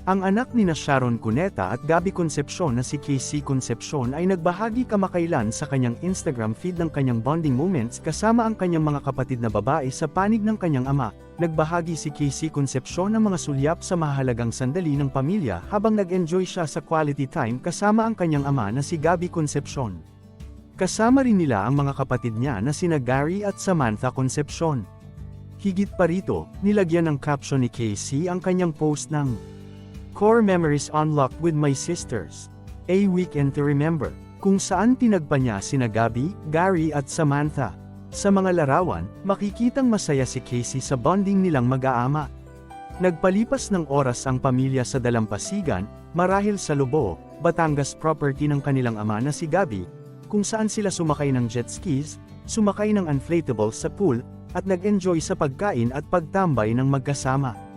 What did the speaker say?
Ang anak ni Sharon Cuneta at Gabby Concepcion na si Casey Concepcion ay nagbahagi kamakailan sa kanyang Instagram feed ng kanyang bonding moments kasama ang kanyang mga kapatid na babae sa panig ng kanyang ama. Nagbahagi si Casey Concepcion ng mga sulyap sa mahalagang sandali ng pamilya habang nag-enjoy siya sa quality time kasama ang kanyang ama na si Gabby Concepcion. Kasama rin nila ang mga kapatid niya na sina Gary at Samantha Concepcion. Higit pa rito, nilagyan ng caption ni Casey ang kanyang post ng Core Memories Unlocked with My Sisters, A Weekend to Remember, kung saan tinagpa niya sina Gabby, Gary at Samantha. Sa mga larawan, makikitang masaya si Casey sa bonding nilang mag-aama. Nagpalipas ng oras ang pamilya sa Dalampasigan, marahil sa Lobo, Batangas property ng kanilang ama na si Gabby, kung saan sila sumakay ng jet skis, sumakay ng inflatable sa pool, at nag-enjoy sa pagkain at pagtambay ng magkasama.